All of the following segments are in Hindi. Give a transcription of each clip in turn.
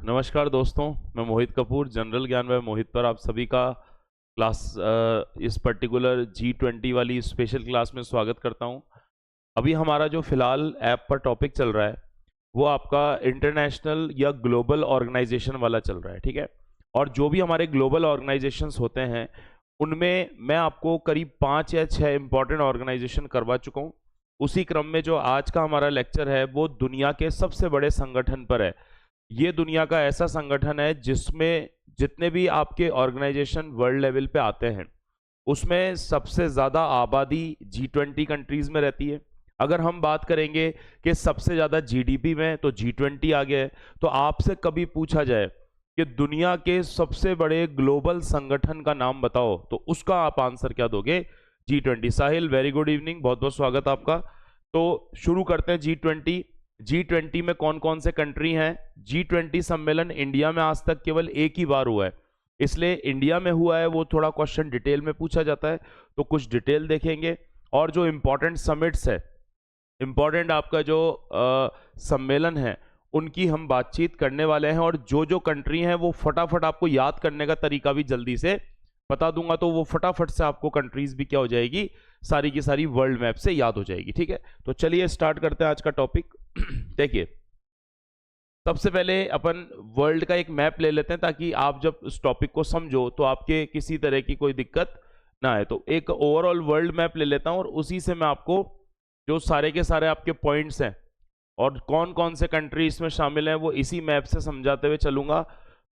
नमस्कार दोस्तों, मैं मोहित कपूर जनरल ज्ञान व मोहित पर आप सभी का क्लास इस पर्टिकुलर G20 वाली स्पेशल क्लास में स्वागत करता हूं। अभी हमारा जो फिलहाल ऐप पर टॉपिक चल रहा है वो आपका इंटरनेशनल या ग्लोबल ऑर्गेनाइजेशन वाला चल रहा है, ठीक है। और जो भी हमारे ग्लोबल ऑर्गेनाइजेशंस होते हैं उनमें मैं आपको करीब 5 या 6 इंपॉर्टेंट ऑर्गेनाइजेशन करवा चुका हूँ। उसी क्रम में जो आज का हमारा लेक्चर है वो दुनिया के सबसे बड़े संगठन पर है। ये दुनिया का ऐसा संगठन है जिसमें जितने भी आपके ऑर्गेनाइजेशन वर्ल्ड लेवल पे आते हैं उसमें सबसे ज़्यादा आबादी G20 कंट्रीज में रहती है। अगर हम बात करेंगे कि सबसे ज़्यादा जीडीपी में, तो G20 आ गया है। तो आपसे कभी पूछा जाए कि दुनिया के सबसे बड़े ग्लोबल संगठन का नाम बताओ, तो उसका आप आंसर क्या दोगे? G20। साहिल, वेरी गुड इवनिंग, बहुत बहुत स्वागत आपका। तो शुरू करते हैं G20 में कौन कौन से कंट्री हैं। G20 सम्मेलन इंडिया में आज तक केवल एक ही बार हुआ है, इसलिए इंडिया में हुआ है वो थोड़ा क्वेश्चन डिटेल में पूछा जाता है, तो कुछ डिटेल देखेंगे। और जो इंपॉर्टेंट समिट्स है, इंपॉर्टेंट आपका जो सम्मेलन है, उनकी हम बातचीत करने वाले हैं। और जो जो कंट्री हैं वो फटाफट आपको याद करने का तरीका भी जल्दी से बता दूंगा, तो वो फटाफट से आपको कंट्रीज भी क्या हो जाएगी, सारी की सारी वर्ल्ड मैप से याद हो जाएगी, ठीक है। तो चलिए स्टार्ट करते हैं आज का टॉपिक। देखिए, सबसे पहले अपन वर्ल्ड का एक मैप ले लेते हैं ताकि आप जब इस टॉपिक को समझो तो आपके किसी तरह की कोई दिक्कत ना आए। तो एक ओवरऑल वर्ल्ड मैप ले लेता हूं और उसी से मैं आपको जो सारे के सारे आपके पॉइंट्स हैं और कौन कौन से कंट्री इसमें शामिल हैं वो इसी मैप से समझाते हुए चलूंगा।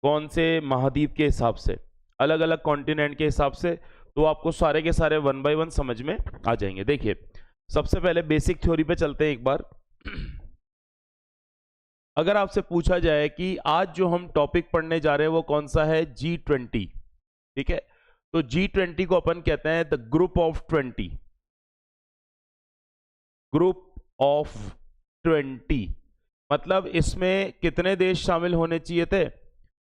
कौन से महाद्वीप के हिसाब से, अलग अलग कॉन्टिनेंट के हिसाब से, तो आपको सारे के सारे वन बाय वन समझ में आ जाएंगे। देखिए, सबसे पहले बेसिक थ्योरी पे चलते हैं एक बार। अगर आपसे पूछा जाए कि आज जो हम टॉपिक पढ़ने जा रहे हैं वो कौन सा है, G20, ठीक है। तो G20 को अपन कहते हैं the group of 20, group of 20। मतलब इसमें कितने देश शामिल होने चाहिए थे?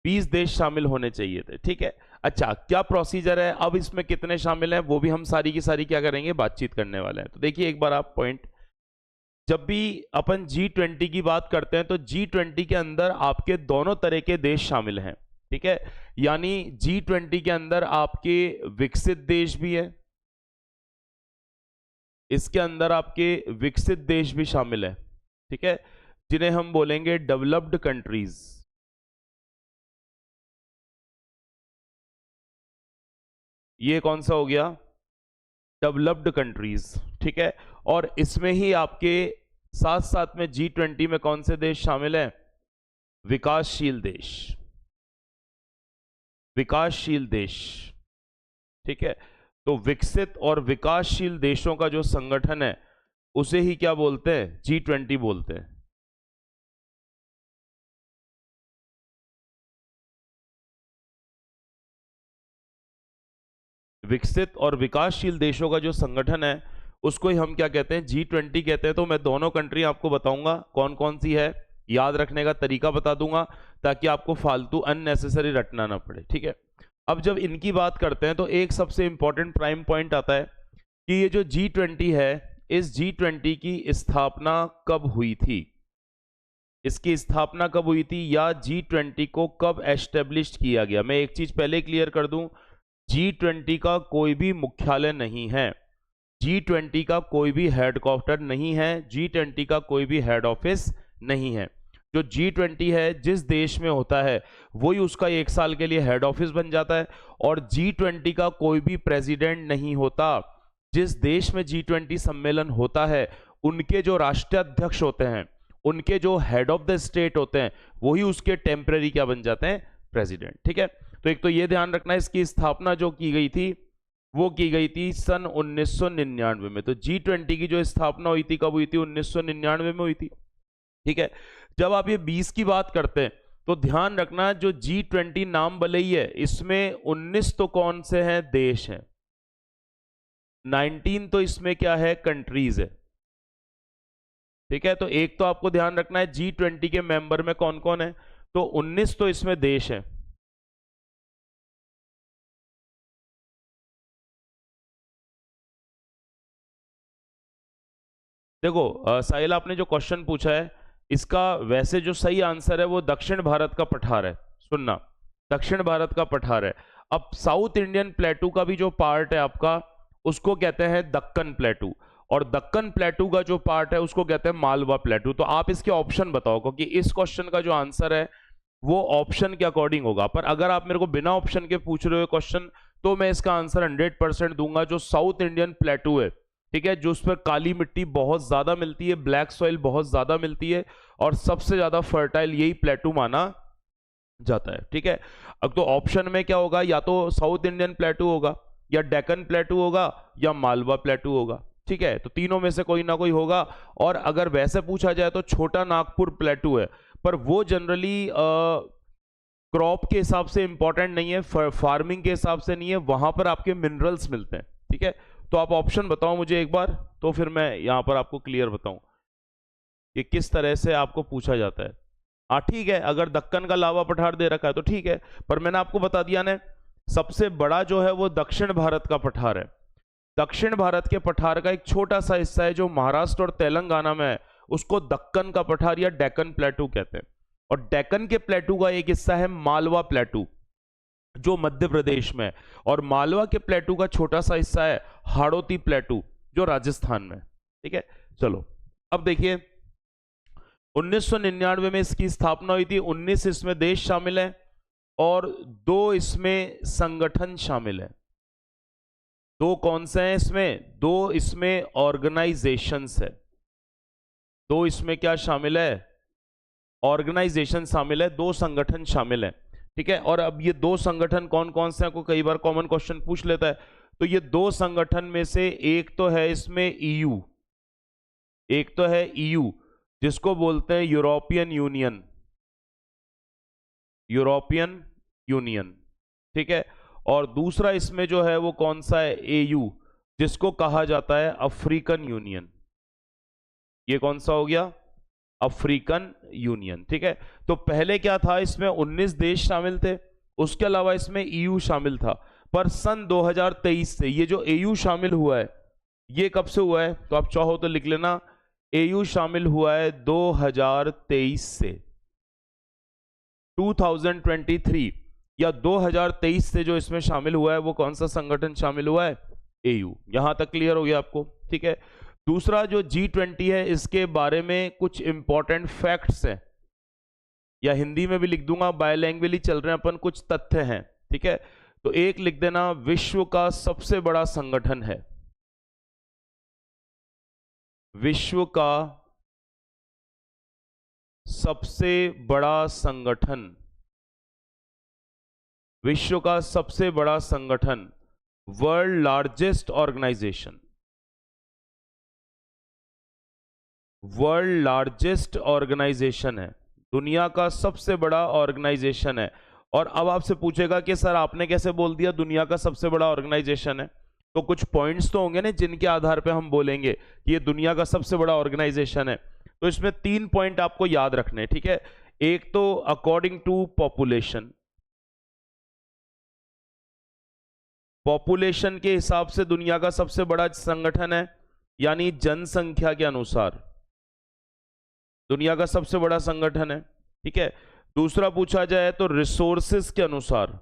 20 देश शामिल होने चाहिए थे, ठीक है। अच्छा, क्या प्रोसीजर है, अब इसमें कितने शामिल हैं वो भी हम सारी की सारी क्या करेंगे, बातचीत करने वाले हैं। तो देखिए एक बार आप पॉइंट, जब भी अपन G20 की बात करते हैं तो G20 के अंदर आपके दोनों तरह के देश शामिल हैं, ठीक है। यानी G20 के अंदर आपके विकसित देश भी है, इसके अंदर आपके विकसित देश भी शामिल है, ठीक है, जिन्हें हम बोलेंगे डेवलप्ड कंट्रीज। ये कौन सा हो गया, डेवलप्ड कंट्रीज, ठीक है। और इसमें ही आपके साथ साथ में G20 में कौन से देश शामिल हैं, विकासशील देश, विकासशील देश, ठीक है। तो विकसित और विकासशील देशों का जो संगठन है उसे ही क्या बोलते हैं, G20 बोलते हैं। विकसित और विकासशील देशों का जो संगठन है उसको ही हम क्या कहते हैं, G20 कहते हैं। तो मैं दोनों कंट्री आपको बताऊंगा कौन कौन सी है, याद रखने का तरीका बता दूंगा ताकि आपको फालतू अननेसेसरी रटना ना पड़े, ठीक है। अब जब इनकी बात करते हैं तो एक सबसे इंपॉर्टेंट प्राइम पॉइंट आता है कि ये जो G20 है, इस G20 की स्थापना कब हुई थी, इसकी स्थापना कब हुई थी, या G20 को कब एस्टेब्लिश किया गया। मैं एक चीज पहले क्लियर कर दूं, G20 का कोई भी मुख्यालय नहीं है, G20 का कोई भी हेडक्वार्टर नहीं है, G20 का कोई भी हेड ऑफिस नहीं है। जो G20 है जिस देश में होता है वही उसका 1 साल के लिए हेड ऑफिस बन जाता है। और G20 का कोई भी प्रेसिडेंट नहीं होता। जिस देश में G20 सम्मेलन होता है उनके जो राष्ट्राध्यक्ष होते हैं, उनके जो हेड ऑफ द स्टेट होते हैं, वही उसके टेम्पररी क्या बन जाते हैं, प्रेसिडेंट, ठीक है। तो एक तो ये ध्यान रखना है, इसकी स्थापना जो की गई थी वो की गई थी सन 1999 में। तो G20 की जो स्थापना हुई थी कब हुई थी, 1999 में हुई थी, ठीक है। जब आप ये 20 की बात करते हैं तो ध्यान रखना, जो G20 नाम भले ही है इसमें 19 तो कौन से हैं, देश हैं, 19 तो इसमें क्या है, कंट्रीज है, ठीक है। तो एक तो आपको ध्यान रखना है G20 के मेंबर में कौन कौन है, तो 19 तो इसमें देश है। देखो साहिल, आपने जो क्वेश्चन पूछा है इसका वैसे जो सही आंसर है वो दक्षिण भारत का पठार है। सुनना, दक्षिण भारत का पठार है। अब साउथ इंडियन प्लेटू का भी जो पार्ट है आपका, उसको कहते हैं दक्कन प्लेटू, और दक्कन प्लेटू का जो पार्ट है उसको कहते हैं मालवा प्लेटू। तो आप इसके ऑप्शन बताओ, क्योंकि इस क्वेश्चन का जो आंसर है वो ऑप्शन के अकॉर्डिंग होगा। पर अगर आप मेरे को बिना ऑप्शन के पूछ रहे हो क्वेश्चन, तो मैं इसका आंसर 100% दूंगा, जो साउथ इंडियन प्लेटू है, ठीक है, जो उस पर काली मिट्टी बहुत ज्यादा मिलती है, ब्लैक सॉइल बहुत ज्यादा मिलती है, और सबसे ज्यादा फर्टाइल यही प्लेटू माना जाता है। ठीक है, अब तो ऑप्शन में क्या होगा, या तो साउथ इंडियन प्लेटू होगा, या डेक्कन प्लेटू होगा, या मालवा प्लेटू होगा। ठीक है, तो तीनों में से कोई ना कोई होगा। और अगर वैसे पूछा जाए तो छोटा नागपुर प्लेटू है, पर वो जनरली क्रॉप के हिसाब से इंपॉर्टेंट नहीं है, फार्मिंग के हिसाब से नहीं है, वहां पर आपके मिनरल्स मिलते हैं। ठीक है, तो आप ऑप्शन बताओ मुझे एक बार, तो फिर मैं यहां पर आपको क्लियर बताऊं कि किस तरह से आपको पूछा जाता है। हाँ ठीक है, अगर दक्कन का लावा पठार दे रखा है तो ठीक है, पर मैंने आपको बता दिया ना, सबसे बड़ा जो है वो दक्षिण भारत का पठार है। दक्षिण भारत के पठार का एक छोटा सा हिस्सा है जो महाराष्ट्र और तेलंगाना में है, उसको दक्कन का पठार या डेक्कन प्लेटू कहते हैं। और डेक्कन के प्लेटू का एक हिस्सा है मालवा प्लेटू, जो मध्य प्रदेश में है। और मालवा के प्लेटू का छोटा सा हिस्सा है हाड़ौती प्लेटू, जो राजस्थान में। ठीक है, चलो अब देखिए, 1999 में इसकी स्थापना हुई थी। 19 इसमें देश शामिल है और 2 इसमें संगठन शामिल है। 2 कौन से हैं इसमें? 2 इसमें ऑर्गेनाइजेशंस है। 2 इसमें क्या शामिल है? ऑर्गेनाइजेशन शामिल है, 2 संगठन शामिल है। ठीक है, और अब ये 2 संगठन कौन कौन से हैं, को कई बार कॉमन क्वेश्चन पूछ लेता है। तो ये 2 संगठन में से एक तो है इसमें ईयू, एक तो है ईयू जिसको बोलते हैं यूरोपियन यूनियन, यूरोपियन यूनियन। ठीक है, और दूसरा इसमें जो है वो कौन सा है? एयू, जिसको कहा जाता है अफ्रीकन यूनियन। ये कौन सा हो गया? African union. ठीक है, तो पहले क्या था, इसमें 19 देश शामिल थे, उसके अलावा इसमें ईयू शामिल था। पर सन 2023 से ये जो एयू शामिल हुआ है, ये कब से हुआ है? तो आप चाहो तो लिख लेना, एयू शामिल हुआ है 2023 से। 2023 या 2023 से जो इसमें शामिल हुआ है, वो कौन सा संगठन शामिल हुआ है? एयू। यहां तक क्लियर हो गया आपको? ठीक है, दूसरा जो G20 है, इसके बारे में कुछ इंपॉर्टेंट फैक्ट्स हैं, या हिंदी में भी लिख दूंगा, बायलैंग्वेजली चल रहे हैं अपन, कुछ तथ्य हैं। ठीक है, तो एक लिख देना, विश्व का सबसे बड़ा संगठन है, विश्व का सबसे बड़ा संगठन, विश्व का सबसे बड़ा संगठन, world largest organization, world largest organization है, दुनिया का सबसे बड़ा ऑर्गेनाइजेशन है। और अब आपसे पूछेगा कि सर आपने कैसे बोल दिया दुनिया का सबसे बड़ा ऑर्गेनाइजेशन है? तो कुछ पॉइंट्स तो होंगे ना जिनके आधार पे हम बोलेंगे कि ये दुनिया का सबसे बड़ा ऑर्गेनाइजेशन है। तो इसमें 3 पॉइंट आपको याद रखने हैं। ठीक है, एक तो अकॉर्डिंग टू पॉपुलेशन, पॉपुलेशन के हिसाब से दुनिया का सबसे बड़ा संगठन है, यानी जनसंख्या के अनुसार दुनिया का सबसे बड़ा संगठन है। ठीक है, दूसरा पूछा जाए तो रिसोर्सेस के अनुसार,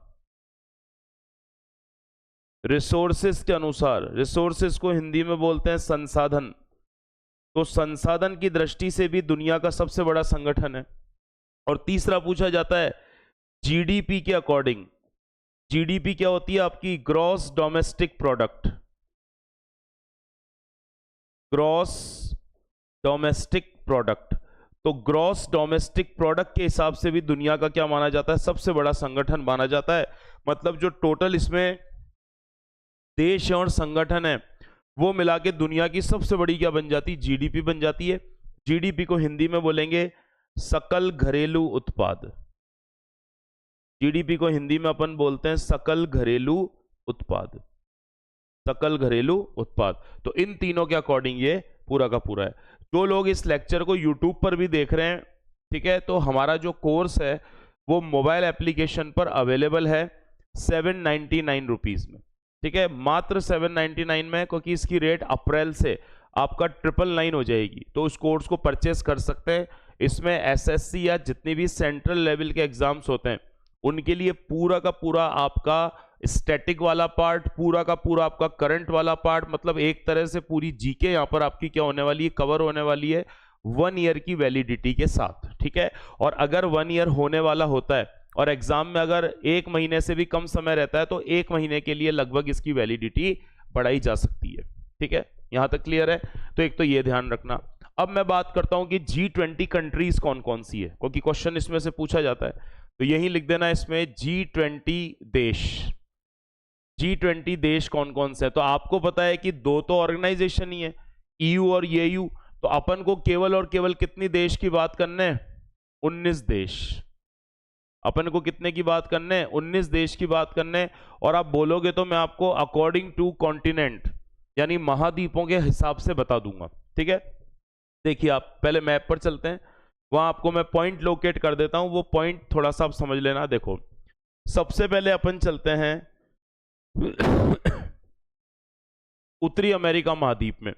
रिसोर्सेस के अनुसार, रिसोर्सेस को हिंदी में बोलते हैं संसाधन, तो संसाधन की दृष्टि से भी दुनिया का सबसे बड़ा संगठन है। और तीसरा पूछा जाता है जीडीपी के अकॉर्डिंग। जीडीपी क्या होती है आपकी? Gross domestic product, gross domestic product. तो ग्रॉस डोमेस्टिक प्रोडक्ट के हिसाब से भी दुनिया का क्या माना जाता है? सबसे बड़ा संगठन माना जाता है। मतलब जो टोटल इसमें देश और संगठन है, वो मिला के दुनिया की सबसे बड़ी क्या बन जाती? जीडीपी बन जाती है। जीडीपी को हिंदी में बोलेंगे सकल घरेलू उत्पाद। जीडीपी को हिंदी में अपन बोलते हैं सकल घरेलू उत्पाद, सकल घरेलू उत्पाद। तो इन तीनों के अकॉर्डिंग ये पूरा का पूरा है। जो लोग इस लेक्चर को यूट्यूब पर भी देख रहे हैं, ठीक है, तो हमारा जो कोर्स है वो मोबाइल एप्लीकेशन पर अवेलेबल है 799 रुपीज में। ठीक है, मात्र 799 में, क्योंकि इसकी रेट अप्रैल से आपका 999 हो जाएगी। तो उस कोर्स को परचेस कर सकते हैं। इसमें एसएससी या जितने भी सेंट्रल लेवल के एग्जाम्स होते हैं उनके लिए पूरा का पूरा आपका स्टैटिक वाला पार्ट, पूरा का पूरा आपका करंट वाला पार्ट, मतलब एक तरह से पूरी जीके यहाँ पर आपकी क्या होने वाली है, कवर होने वाली है 1 ईयर की वैलिडिटी के साथ, ठीक है। और अगर 1 ईयर होने वाला होता है और एग्जाम में अगर 1 महीने से भी कम समय रहता है तो 1 महीने के लिए लगभग इसकी वैलिडिटी बढ़ाई जा सकती है, ठीक है। यहां तक क्लियर है? तो एक तो ये ध्यान रखना। अब मैं बात करता हूं कि G20 कंट्रीज कौन कौन सी है, क्योंकि क्वेश्चन इसमें से पूछा जाता है, तो यही लिख देना इसमें G20 देश। G20 देश कौन कौन से है? तो आपको पता है कि 2 तो ऑर्गेनाइजेशन ही है, EU और EU, तो अपन को केवल और केवल कितनी देश की बात करने हैं? 19 देश। अपन को कितने की बात करने हैं? 19 देश की बात करने। और आप बोलोगे तो मैं आपको अकॉर्डिंग टू कॉन्टिनेंट यानी महाद्वीपों के हिसाब से बता दूंगा, ठीक है। देखिए आप पहले मैप पर चलते हैं, वहां आपको मैं पॉइंट लोकेट कर देता हूं, वो पॉइंट थोड़ा सा आप समझ लेना। देखो सबसे पहले अपन चलते हैं उत्तरी अमेरिका महाद्वीप में।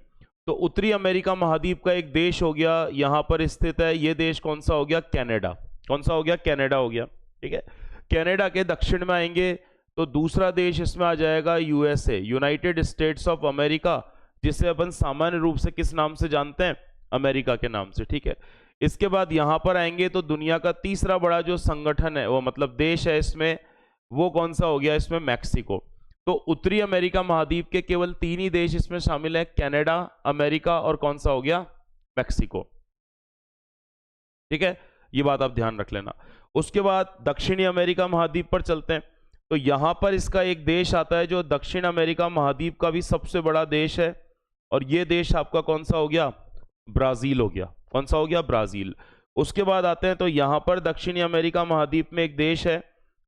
तो उत्तरी अमेरिका महाद्वीप का एक देश हो गया यहां पर स्थित है, ये देश कौन सा हो गया? कनाडा। कौन सा हो गया? कनाडा हो गया, ठीक है। कनाडा के दक्षिण में आएंगे तो दूसरा देश इसमें आ जाएगा USA, United states of America, जिसे अपन सामान्य रूप से किस नाम से जानते हैं? अमेरिका के नाम से, ठीक है। इसके बाद यहां पर आएंगे तो दुनिया का तीसरा बड़ा जो संगठन है वो मतलब देश है इसमें, वो कौन सा हो गया? इसमें मैक्सिको। तो उत्तरी अमेरिका महाद्वीप के केवल 3 ही देश इसमें शामिल है, कनाडा, अमेरिका और कौन सा हो गया? मैक्सिको, ठीक है। ये बात आप ध्यान रख लेना। उसके बाद दक्षिणी अमेरिका महाद्वीप पर चलते हैं, तो यहां पर इसका एक देश आता है जो दक्षिण अमेरिका महाद्वीप का भी सबसे बड़ा देश है, और ये देश आपका कौन सा हो गया? ब्राजील हो गया। कौन सा हो गया? ब्राजील। उसके बाद आते हैं तो यहां पर दक्षिणी अमेरिका महाद्वीप में एक देश है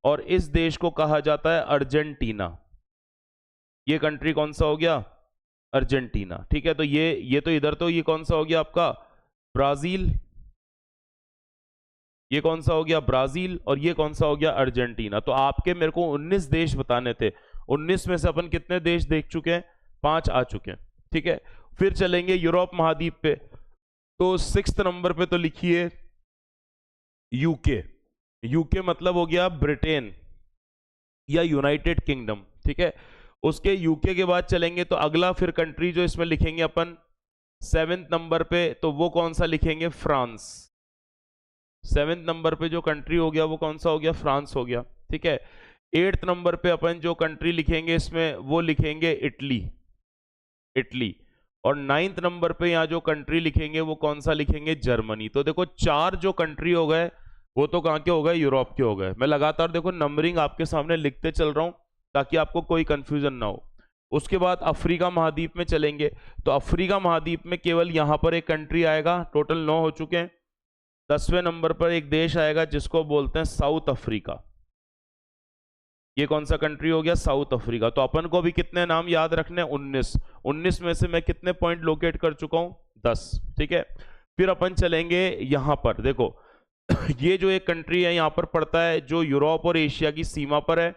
और इस देश को कहा जाता है अर्जेंटीना। ये कंट्री कौन सा हो गया? अर्जेंटीना, ठीक है। तो ये तो इधर तो ये कौन सा हो गया आपका? ब्राजील। ये कौन सा हो गया? ब्राजील। और ये कौन सा हो गया? अर्जेंटीना। तो आपके मेरे को 19 देश बताने थे, 19 में से अपन कितने देश देख चुके हैं? 5 आ चुके हैं, ठीक है। फिर चलेंगे यूरोप महाद्वीप पे, तो 6th नंबर पे तो लिखिए यूके। यूके मतलब हो गया ब्रिटेन या यूनाइटेड किंगडम, ठीक है। उसके यूके के बाद चलेंगे तो अगला फिर कंट्री जो इसमें लिखेंगे अपन 7th नंबर पे, तो वो कौन सा लिखेंगे? फ्रांस। 7th नंबर पे जो कंट्री हो गया वो कौन सा हो गया? फ्रांस हो गया, ठीक है। 8th नंबर पे अपन जो कंट्री लिखेंगे इसमें वो लिखेंगे इटली, इटली। और 9th नंबर पे यहाँ जो कंट्री लिखेंगे वो कौन सा लिखेंगे? जर्मनी। तो देखो 4 जो कंट्री हो गए वो तो कहाँ के हो गए? यूरोप के हो गए। मैं लगातार देखो नंबरिंग आपके सामने लिखते चल रहा हूं ताकि आपको कोई कंफ्यूजन ना हो। उसके बाद अफ्रीका महाद्वीप में चलेंगे, तो अफ्रीका महाद्वीप में केवल यहां पर एक कंट्री आएगा, टोटल 9 हो चुके हैं। 10वें नंबर पर एक देश आएगा जिसको बोलते हैं साउथ अफ्रीका। ये कौन सा कंट्री हो गया? South Africa. तो अपन को भी कितने नाम याद रखने? 19। 19 में से मैं कितने पॉइंट लोकेट कर चुका हूं? 10, ठीक है। फिर अपन चलेंगे यहां पर, देखो ये जो एक कंट्री है यहां पर पड़ता है जो यूरोप और एशिया की सीमा पर है,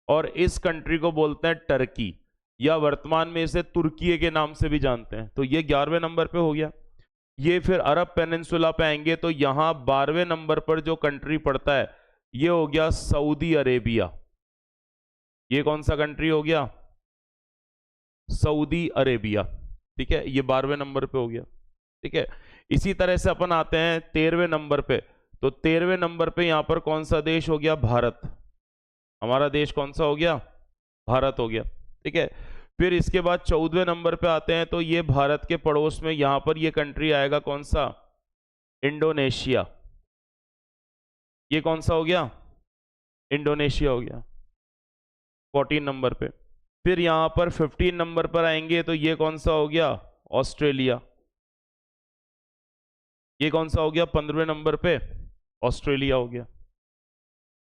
और इस कंट्री को बोलते हैं टर्की, या वर्तमान में इसे तुर्की के नाम से भी जानते हैं। तो ये 11वें नंबर पे हो गया। ये फिर अरब पेनिनसुला पे आएंगे तो यहां 12वें नंबर पर जो कंट्री पड़ता है ये हो गया सऊदी अरेबिया। ये कौन सा कंट्री हो गया? सऊदी अरेबिया, ठीक है। ये 12वें नंबर पे हो गया, ठीक है। इसी तरह से अपन आते हैं 13वें नंबर पे, तो 13वें नंबर पे यहां पर कौन सा देश हो गया? भारत। हमारा देश कौन सा हो गया? भारत हो गया, ठीक है। फिर इसके बाद 14वें नंबर पे आते हैं तो ये भारत के पड़ोस में यहां पर ये कंट्री आएगा कौन सा? इंडोनेशिया। ये कौन सा हो गया? इंडोनेशिया हो गया 14 नंबर पे। फिर यहां पर 15 नंबर पर आएंगे तो ये कौन सा हो गया? ऑस्ट्रेलिया। ये कौन सा हो गया? 15वें नंबर पे ऑस्ट्रेलिया हो गया,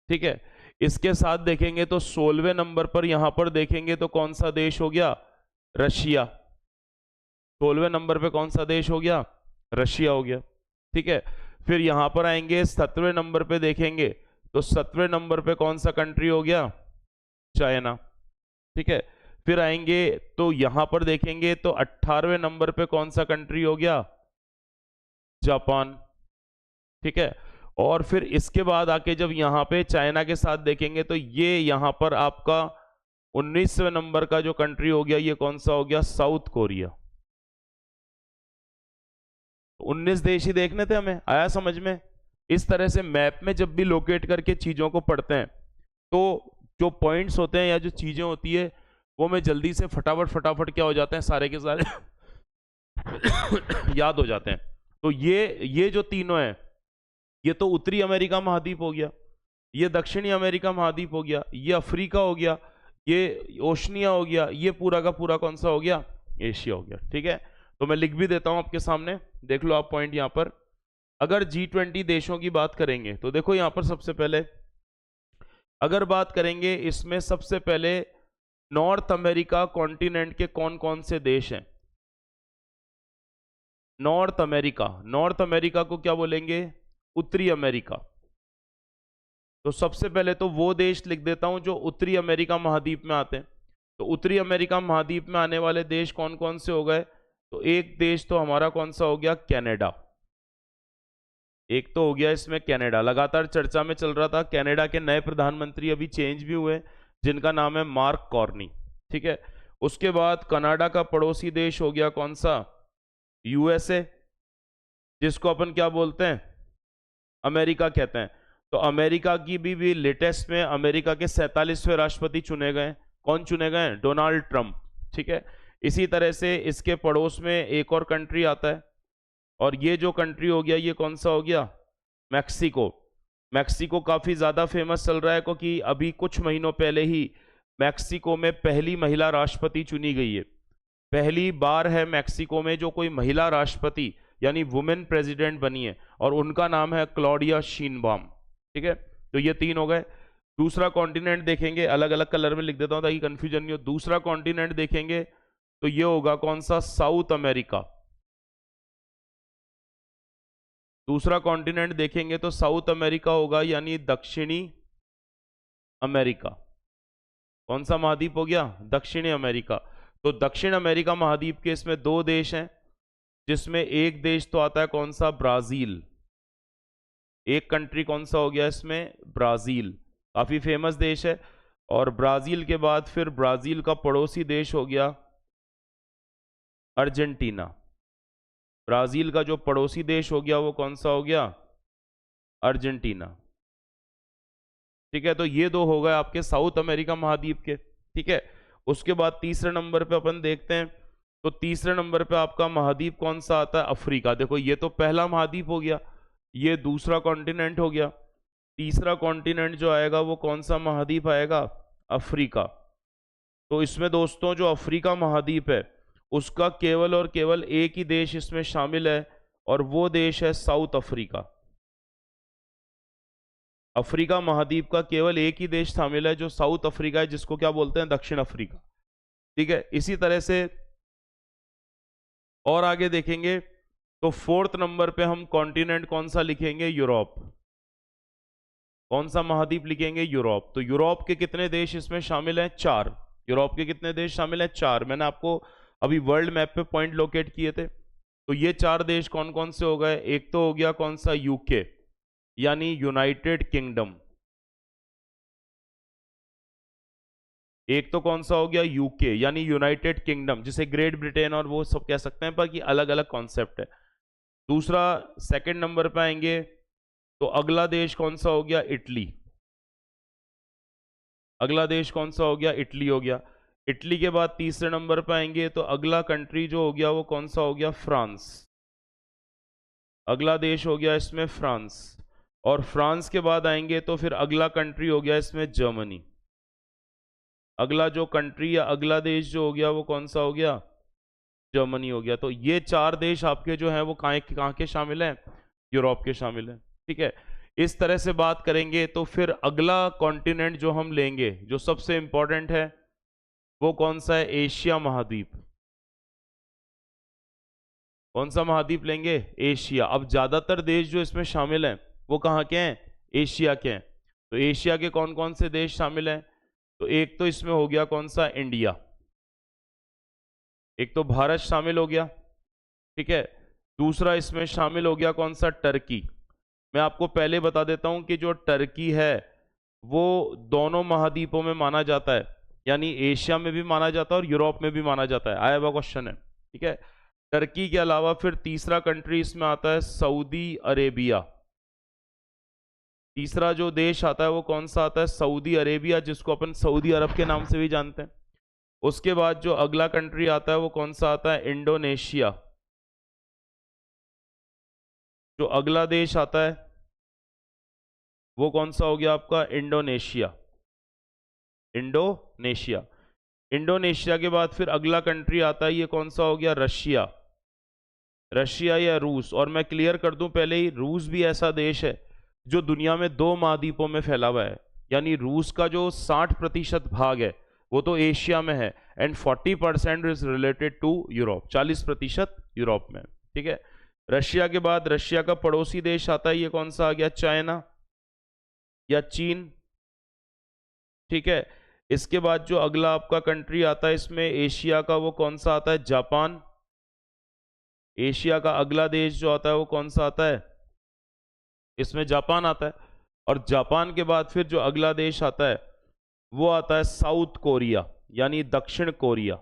ठीक है। इसके साथ देखेंगे तो 16वें नंबर पर यहां पर देखेंगे तो कौन सा देश हो गया? रशिया। 16वें नंबर पे कौन सा देश हो गया? रशिया हो गया, ठीक है। फिर यहां पर आएंगे 17वें नंबर पे देखेंगे तो 17वें नंबर पे कौन सा कंट्री हो गया? चाइना, ठीक है। फिर आएंगे तो यहां पर देखेंगे तो 18वें नंबर पे कौन सा कंट्री हो गया? जापान। ठीक है। और फिर इसके बाद आके जब यहाँ पे चाइना के साथ देखेंगे तो ये यहाँ पर आपका 19वें नंबर का जो कंट्री हो गया, ये कौन सा हो गया, साउथ कोरिया। 19 देश ही देखने थे हमें, आया समझ में। इस तरह से मैप में जब भी लोकेट करके चीजों को पढ़ते हैं तो जो पॉइंट्स होते हैं या जो चीजें होती है वो में जल्दी से फटाफट फटाफट क्या हो जाते हैं, सारे के सारे याद हो जाते हैं। तो ये जो तीनों हैं, ये तो उत्तरी अमेरिका महाद्वीप हो गया, ये दक्षिणी अमेरिका महाद्वीप हो गया, ये अफ्रीका हो गया, ये ओशनिया हो गया, ये पूरा का पूरा कौन सा हो गया, एशिया हो गया। ठीक है, तो मैं लिख भी देता हूं आपके सामने, देख लो आप पॉइंट यहां पर। अगर G20 देशों की बात करेंगे तो देखो यहां पर सबसे पहले अगर बात करेंगे, इसमें सबसे पहले नॉर्थ अमेरिका कॉन्टिनेंट के कौन कौन से देश हैं। नॉर्थ अमेरिका, नॉर्थ अमेरिका को क्या बोलेंगे, उत्तरी अमेरिका। तो सबसे पहले तो वो देश लिख देता हूं जो उत्तरी अमेरिका महाद्वीप में आते हैं। तो उत्तरी अमेरिका महाद्वीप में आने वाले देश कौन कौन से हो गए, तो एक देश तो हमारा कौन सा हो गया, कनाडा। एक तो हो गया इसमें कनाडा, लगातार चर्चा में चल रहा था। कनाडा के नए प्रधानमंत्री अभी चेंज भी हुए, जिनका नाम है मार्क कॉर्नी। ठीक है, उसके बाद कनाडा का पड़ोसी देश हो गया कौन सा, यूएसए, जिसको अपन क्या बोलते हैं, अमेरिका कहते हैं। तो अमेरिका की भी लेटेस्ट में अमेरिका के 47वें राष्ट्रपति चुने गए। कौन चुने गए, डोनाल्ड ट्रंप। ठीक है, इसी तरह से इसके पड़ोस में एक और कंट्री आता है, और ये जो कंट्री हो गया ये कौन सा हो गया, मैक्सिको। मैक्सिको काफी ज्यादा फेमस चल रहा है क्योंकि अभी कुछ महीनों पहले ही मैक्सिको में पहली महिला राष्ट्रपति चुनी गई है। पहली बार है मैक्सिको में जो कोई महिला राष्ट्रपति यानी वुमेन प्रेसिडेंट बनी है, और उनका नाम है क्लॉडिया शीनबाम। ठीक है, तो ये तीन हो गए। दूसरा कॉन्टिनेंट देखेंगे, अलग अलग कलर में लिख देता हूं ताकि कंफ्यूजन नहीं हो। दूसरा कॉन्टिनेंट देखेंगे तो ये होगा कौन सा, साउथ अमेरिका। दूसरा कॉन्टिनेंट देखेंगे तो साउथ अमेरिका होगा, यानी दक्षिणी अमेरिका। कौन सा महाद्वीप हो गया, दक्षिणी अमेरिका। तो दक्षिण अमेरिका महाद्वीप के इसमें दो देश हैं, जिसमें एक देश तो आता है कौन सा, ब्राजील। एक कंट्री कौन सा हो गया इसमें, ब्राजील, काफी फेमस देश है। और ब्राजील के बाद फिर ब्राजील का पड़ोसी देश हो गया अर्जेंटीना। ब्राजील का जो पड़ोसी देश हो गया वो कौन सा हो गया, अर्जेंटीना। ठीक है, तो ये दो हो गए आपके साउथ अमेरिका महाद्वीप के। ठीक है, उसके बाद तीसरे नंबर पे अपन देखते हैं, तो तीसरे नंबर पे आपका महाद्वीप कौन सा आता है, अफ्रीका। देखो ये तो पहला महाद्वीप हो गया, ये दूसरा कॉन्टिनेंट हो गया। तीसरा कॉन्टिनेंट जो आएगा वो कौन सा महाद्वीप आएगा, अफ्रीका। तो इसमें दोस्तों जो अफ्रीका महाद्वीप है उसका केवल और केवल एक ही देश इसमें शामिल है, और वो देश है साउथ अफ्रीका। अफ्रीका महाद्वीप का केवल एक ही देश शामिल है जो साउथ अफ्रीका है, जिसको क्या बोलते हैं, दक्षिण अफ्रीका। ठीक है, इसी तरह से और आगे देखेंगे तो फोर्थ नंबर पे हम कॉन्टिनेंट कौन सा लिखेंगे, यूरोप। कौन सा महाद्वीप लिखेंगे, यूरोप। तो यूरोप के कितने देश इसमें शामिल हैं, चार। यूरोप के कितने देश शामिल हैं, चार। मैंने आपको अभी वर्ल्ड मैप पे पॉइंट लोकेट किए थे, तो ये चार देश कौन कौन से हो गए, एक तो हो गया कौन सा, यूके यानी यूनाइटेड किंगडम। एक तो कौन सा हो गया, यूके यानी यूनाइटेड किंगडम, जिसे ग्रेट ब्रिटेन और वो सब कह सकते हैं, पर कि अलग अलग कॉन्सेप्ट है। दूसरा सेकंड नंबर पे आएंगे तो अगला देश कौन सा हो गया, इटली। अगला देश कौन सा हो गया, इटली हो गया। इटली के बाद तीसरे नंबर पे आएंगे तो अगला कंट्री जो हो गया वो कौन सा हो गया, फ्रांस। अगला देश हो गया इसमें फ्रांस। और फ्रांस के बाद आएंगे तो फिर अगला कंट्री हो गया इसमें जर्मनी। अगला जो कंट्री या अगला देश जो हो गया वो कौन सा हो गया, जर्मनी हो गया। तो ये चार देश आपके जो हैं वो कहाँ के शामिल हैं, यूरोप के शामिल हैं। ठीक है, इस तरह से बात करेंगे तो फिर अगला कॉन्टिनेंट जो हम लेंगे जो सबसे इंपॉर्टेंट है वो कौन सा है, एशिया महाद्वीप। कौन सा महाद्वीप लेंगे, एशिया। अब ज्यादातर देश जो इसमें शामिल हैं वो कहाँ के हैं, एशिया के हैं। तो एशिया के कौन कौन से देश शामिल हैं, तो एक तो इसमें हो गया कौन सा, इंडिया। एक तो भारत शामिल हो गया। ठीक है, दूसरा इसमें शामिल हो गया कौन सा, टर्की। मैं आपको पहले बता देता हूं कि जो टर्की है वो दोनों महाद्वीपों में माना जाता है, यानी एशिया में भी माना जाता है और यूरोप में भी माना जाता है। आया हुआ क्वेश्चन है, ठीक है। टर्की के अलावा फिर तीसरा कंट्री इसमें आता है सऊदी अरेबिया। तीसरा जो देश आता है वो कौन सा आता है? सऊदी अरेबिया, जिसको अपन सऊदी अरब के नाम से भी जानते हैं। उसके बाद जो अगला कंट्री आता है वो कौन सा आता है? इंडोनेशिया। जो अगला देश आता है वो कौन सा हो गया आपका? इंडोनेशिया। इंडोनेशिया। इंडोनेशिया के बाद फिर अगला कंट्री आता है, ये कौन सा हो गया? रशिया। रशिया या रूस। और मैं क्लियर कर दूं पहले ही, रूस भी ऐसा देश है जो दुनिया में 2 महाद्वीपों में फैला हुआ है, यानी रूस का जो 60% भाग है वो तो एशिया में है and 40% is related to Europe, 40% Europe में, ठीक है। रशिया के बाद रशिया का पड़ोसी देश आता है, ये कौन सा आ गया? चाइना या चीन, ठीक है। इसके बाद जो अगला आपका कंट्री आता है इसमें एशिया का, वो कौन सा आता है? जापान। एशिया का अगला देश जो आता है वो कौन सा आता है? इसमें जापान आता है। और जापान के बाद फिर जो अगला देश आता है वो आता है साउथ कोरिया, यानी दक्षिण कोरिया।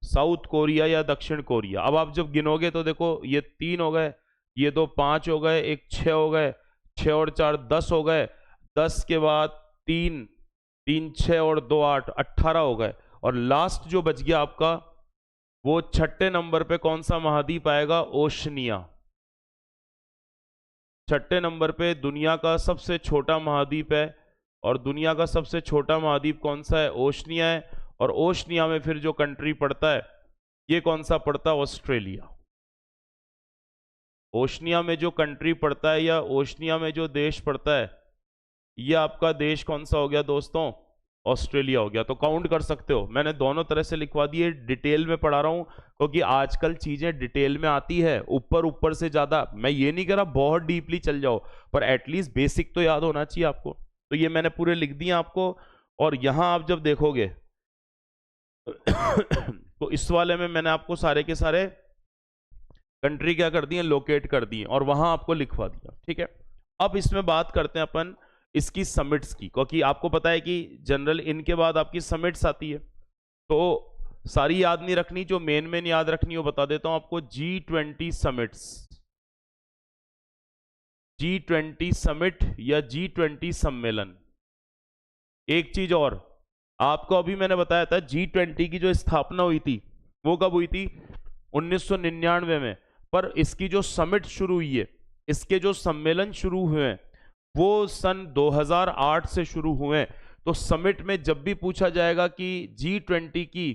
साउथ कोरिया या दक्षिण कोरिया। अब आप जब गिनोगे तो देखो, ये 3 हो गए, ये 2 5 हो गए, एक 6 हो गए, 6 और 4 10 हो गए, 10 के बाद 3 3 6 और 2 8 18 हो गए। और लास्ट जो बच गया आपका वो 6ठे नंबर पे कौन सा महाद्वीप आएगा? ओशनिया। 6ठे नंबर पे दुनिया का सबसे छोटा महाद्वीप है, और दुनिया का सबसे छोटा महाद्वीप कौन सा है? ओशनिया है। और ओशनिया में फिर जो कंट्री पड़ता है ये कौन सा पड़ता है? ऑस्ट्रेलिया। ओशनिया में जो कंट्री पड़ता है या ओशनिया में जो देश पड़ता है ये आपका देश कौन सा हो गया दोस्तों? ऑस्ट्रेलिया हो गया। तो काउंट कर सकते हो, मैंने दोनों तरह से लिखवा दिए, डिटेल में पढ़ा रहा हूं क्योंकि आजकल चीजें डिटेल में आती है, ऊपर ऊपर से ज्यादा। मैं ये नहीं कह रहा बहुत डीपली चल जाओ, पर एटलीस्ट बेसिक तो याद होना चाहिए आपको। तो ये मैंने पूरे लिख दिए आपको। और यहां आप जब देखोगे तो इस वाले में मैंने आपको सारे के सारे कंट्री क्या कर दिए? लोकेट कर दिए और वहां आपको लिखवा दिया, ठीक है। अब इसमें बात करते हैं अपन इसकी समिट्स की, क्योंकि आपको पता है कि जनरल इनके बाद आपकी समिट्स आती है, तो सारी याद नहीं रखनी, जो मेन मेन याद रखनी है वो बता देता हूं आपको। G20 समिट्स, G20 समिट या G20 सम्मेलन। एक चीज और आपको अभी मैंने बताया था, G20 की जो स्थापना हुई थी वो कब हुई थी? 1999 में। पर इसकी जो समिट शुरू हुई है, इसके जो सम्मेलन शुरू हुए हैं वो सन 2008 से शुरू हुए हैं। तो समिट में जब भी पूछा जाएगा कि G20 की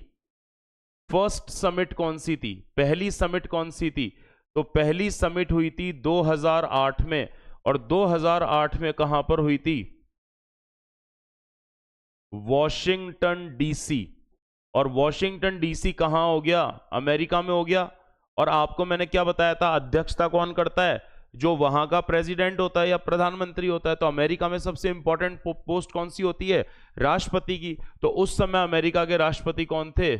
फर्स्ट समिट कौन सी थी, पहली समिट कौन सी थी, तो पहली समिट हुई थी 2008 में। और 2008 में कहां पर हुई थी? Washington DC. और वॉशिंगटन डीसी कहां हो गया? अमेरिका में हो गया। और आपको मैंने क्या बताया था, अध्यक्षता कौन करता है? जो वहां का प्रेसिडेंट होता है या प्रधानमंत्री होता है। तो अमेरिका में सबसे इंपॉर्टेंट पोस्ट कौन सी होती है? राष्ट्रपति की। तो उस समय अमेरिका के राष्ट्रपति कौन थे?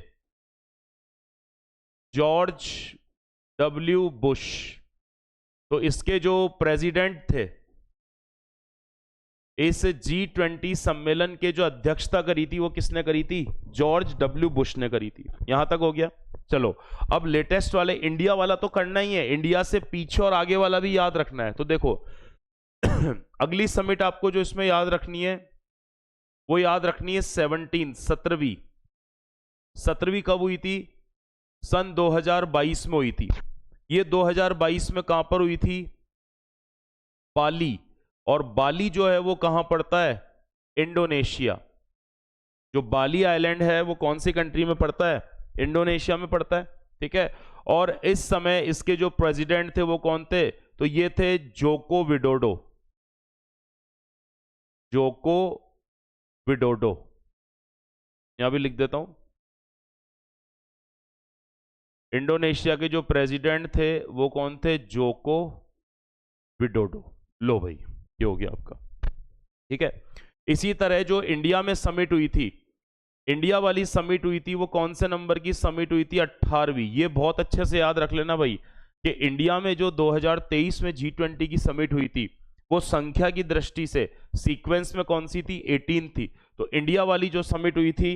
George W Bush. तो इसके जो प्रेसिडेंट थे, इस G20 सम्मेलन के जो अध्यक्षता करी थी वो किसने करी थी? जॉर्ज डब्ल्यू बुश ने करी थी। यहां तक हो गया। चलो अब लेटेस्ट वाले, इंडिया वाला तो करना ही है, इंडिया से पीछे और आगे वाला भी याद रखना है। तो देखो अगली समिट आपको जो इसमें याद रखनी है वो याद रखनी है 17वीं। 17वीं कब हुई थी? सन 2022 में हुई थी। ये 2022 में कहां पर हुई थी? बाली। और बाली जो है वो कहां पड़ता है? इंडोनेशिया। जो बाली आइलैंड है वो कौन सी कंट्री में पड़ता है? इंडोनेशिया में पड़ता है, ठीक है। और इस समय इसके जो प्रेसिडेंट थे वो कौन थे? तो ये थे जोको विडोडो। जोको विडोडो, यहां भी लिख देता हूं। इंडोनेशिया के जो प्रेसिडेंट थे वो कौन थे? Joko Widodo. लो भाई, ये हो गया आपका, ठीक है। इसी तरह जो इंडिया में समिट हुई थी, इंडिया वाली समिट हुई थी वो कौन से नंबर की समिट हुई थी? 18वीं। ये बहुत अच्छे से याद रख लेना भाई, कि इंडिया में जो 2023 में G20 की समिट हुई थी वो संख्या की दृष्टि से सीक्वेंस में कौन सी थी, 18 थी। तो इंडिया वाली जो समिट हुई थी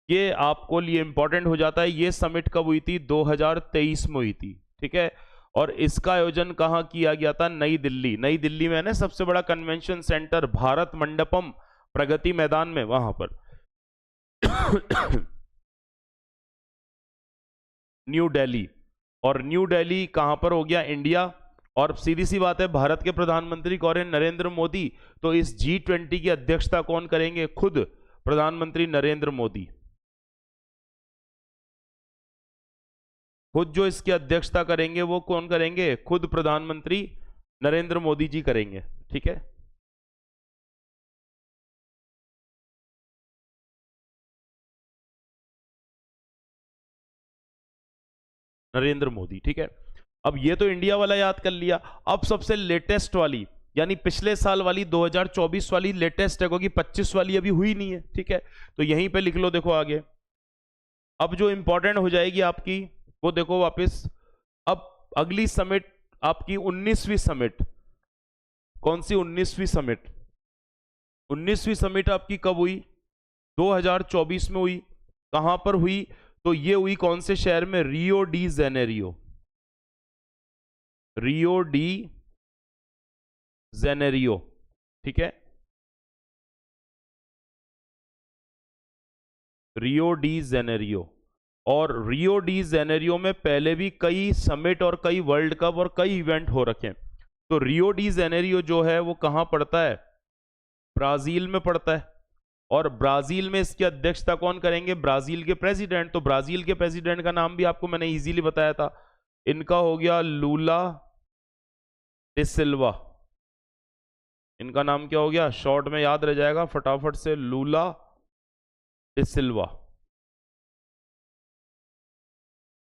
ये आपको लिए इंपॉर्टेंट हो जाता है। ये समिट कब हुई थी, 2023 में हुई थी, ठीक है। और इसका आयोजन कहाँ किया गया था, नई दिल्ली। नई दिल्ली में है ना सबसे बड़ा कन्वेंशन सेंटर, भारत मंडपम प्रगति मैदान में, वहां पर न्यू दिल्ली। और न्यू दिल्ली कहां पर हो गया, इंडिया। और सीधी सी बात है, भारत के प्रधानमंत्री कौन है, नरेंद्र मोदी। तो इस G20 की अध्यक्षता कौन करेंगे, खुद प्रधानमंत्री नरेंद्र मोदी। खुद जो इसकी अध्यक्षता करेंगे वो कौन करेंगे, खुद प्रधानमंत्री नरेंद्र मोदी जी करेंगे, ठीक है। नरेंद्र मोदी, ठीक है। अब ये तो इंडिया वाला याद कर लिया। अब सबसे लेटेस्ट वाली, यानी पिछले साल वाली 2024 वाली लेटेस्ट है, क्योंकि 25 वाली अभी हुई नहीं है, ठीक है। तो यहीं पे लिख लो, देखो आगे। अब जो इंपॉर्टेंट हो जाएगी आपकी वो देखो वापस। अब अगली समिट आपकी 19वीं समिट, कौन सी 19वीं समिट, 19वीं समिट आपकी कब हुई, 2024 में हुई। कहां पर हुई, तो ये हुई कौन से शहर में, Rio de Janeiro. Rio de Janeiro, ठीक है। Rio de Janeiro. और रियो डी जेनेरियो में पहले भी कई समिट और कई वर्ल्ड कप और कई इवेंट हो रखे हैं। तो रियो डी जेनेरियो जो है वो कहां पड़ता है, ब्राजील में पड़ता है। और ब्राजील में इसकी अध्यक्षता कौन करेंगे, ब्राजील के प्रेसिडेंट। तो ब्राजील के प्रेसिडेंट का नाम भी आपको मैंने इजीली बताया था, इनका हो गया लूला डे सिल्वा। इनका नाम क्या हो गया, शॉर्ट में याद रह जाएगा फटाफट से, लूला डे सिल्वा।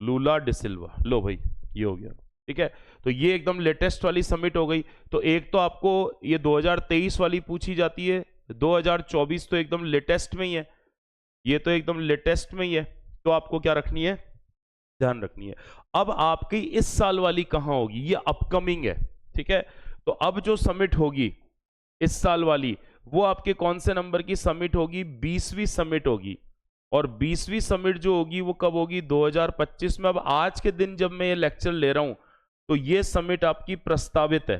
लूला डे सिल्वा, लो भाई ये हो गया, ठीक है। तो ये एकदम लेटेस्ट वाली समिट हो गई। तो एक तो आपको ये 2023 वाली पूछी जाती है, 2024 तो एकदम लेटेस्ट में ही है, ये तो एकदम लेटेस्ट में ही है। तो आपको क्या रखनी है, ध्यान रखनी है। अब आपकी इस साल वाली कहां होगी, ये अपकमिंग है, ठीक है। तो अब जो समिट होगी इस साल वाली, वो आपके कौन से नंबर की समिट होगी, 20वीं समिट होगी। और 20वीं समिट जो होगी वो कब होगी, 2025 में। अब आज के दिन जब मैं ये लेक्चर ले रहा हूं तो ये समिट आपकी प्रस्तावित है।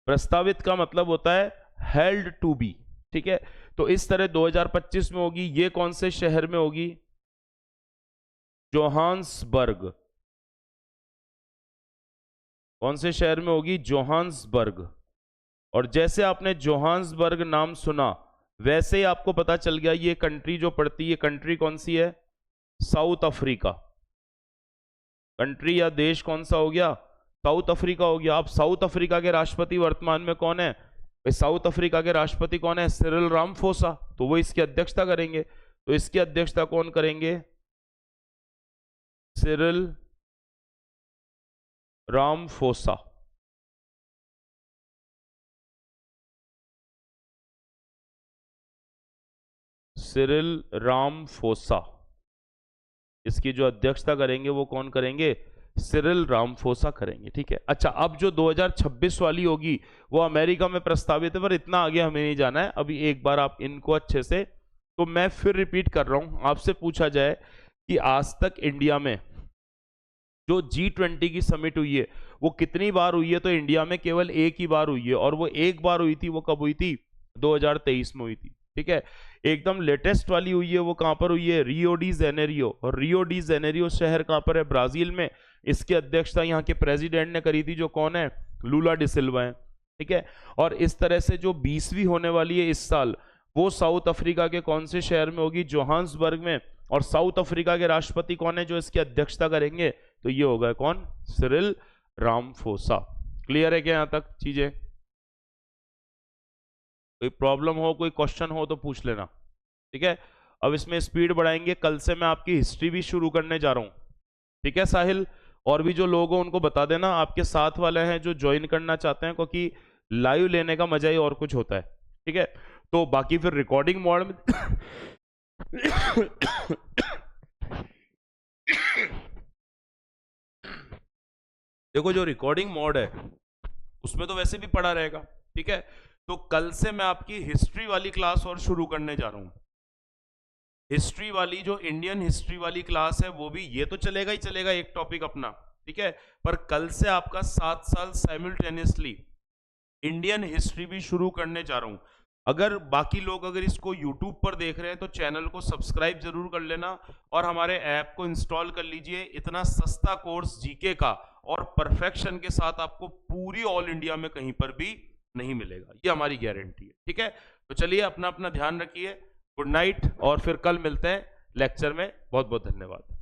प्रस्तावित का मतलब होता है हेल्ड टू बी, ठीक है। तो इस तरह 2025 में होगी। ये कौन से शहर में होगी, जोहान्सबर्ग। कौन से शहर में होगी, जोहान्सबर्ग। और जैसे आपने जोहान्सबर्ग नाम सुना वैसे ही आपको पता चल गया ये कंट्री जो पड़ती है, कंट्री कौन सी है, साउथ अफ्रीका। कंट्री या देश कौन सा हो गया, साउथ अफ्रीका हो गया। अब साउथ अफ्रीका के राष्ट्रपति वर्तमान में कौन है, भाई साउथ अफ्रीका के राष्ट्रपति कौन है, सिरिल रामफोसा। तो वो इसकी अध्यक्षता करेंगे। तो इसकी अध्यक्षता कौन करेंगे, सिरिल रामफोसा। सिरिल रामफोसा, इसकी जो अध्यक्षता करेंगे वो कौन करेंगे, सिरिल रामफोसा करेंगे, ठीक है। अच्छा, अब जो 2026 वाली होगी वो अमेरिका में प्रस्तावित है, पर इतना आगे हमें नहीं जाना है अभी। एक बार आप इनको अच्छे से, तो मैं फिर रिपीट कर रहा हूं, आपसे पूछा जाए कि आज तक इंडिया में जो G20 की समिट हुई है वो कितनी बार हुई है, तो इंडिया में केवल एक ही बार हुई है। और वो एक बार हुई थी, वो कब हुई थी, 2023 में हुई थी, ठीक है। एकदम लेटेस्ट वाली हुई है वो कहां पर हुई है, रियो डी जेनेरियो। और रियो डी जेनेरियो शहर कहां पर है, ब्राजील में। इसकी अध्यक्षता यहाँ के प्रेसिडेंट ने करी थी, जो कौन है, लूला डे सिल्वा है, ठीक है। और इस तरह से जो 20वीं होने वाली है इस साल, वो साउथ अफ्रीका के कौन से शहर में होगी, जोहान्सबर्ग में। और साउथ अफ्रीका के राष्ट्रपति कौन है जो इसकी अध्यक्षता करेंगे, तो ये होगा कौन, सिरिल रामफोसा। क्लियर है क्या यहां तक चीजें, कोई प्रॉब्लम हो, कोई क्वेश्चन हो तो पूछ लेना, ठीक है। अब इसमें स्पीड बढ़ाएंगे, कल से मैं आपकी हिस्ट्री भी शुरू करने जा रहा हूं, ठीक है साहिल। और भी जो लोग हो उनको बता देना, आपके साथ वाले हैं जो ज्वाइन करना चाहते हैं, क्योंकि लाइव लेने का मजा ही और कुछ होता है, ठीक है। तो बाकी फिर रिकॉर्डिंग मोड में देखो जो रिकॉर्डिंग मोड है उसमें तो वैसे भी पड़ा रहेगा, ठीक है। तो कल से मैं आपकी हिस्ट्री वाली क्लास और शुरू करने जा रहा हूं। हिस्ट्री वाली जो इंडियन हिस्ट्री वाली क्लास है वो भी, ये तो चलेगा ही चलेगा एक टॉपिक अपना, ठीक है, पर कल से आपका 7 साल साइमल्टेनियसली इंडियन हिस्ट्री भी शुरू करने जा रहा हूं। अगर बाकी लोग अगर इसको YouTube पर देख रहे हैं तो चैनल को सब्सक्राइब जरूर कर लेना और हमारे ऐप को इंस्टॉल कर लीजिए। इतना सस्ता कोर्स जीके का और परफेक्शन के साथ आपको पूरी ऑल इंडिया में कहीं पर भी नहीं मिलेगा, ये हमारी गारंटी है, ठीक है। तो चलिए अपना अपना ध्यान रखिए, गुड नाइट, और फिर कल मिलते हैं लेक्चर में। बहुत बहुत धन्यवाद।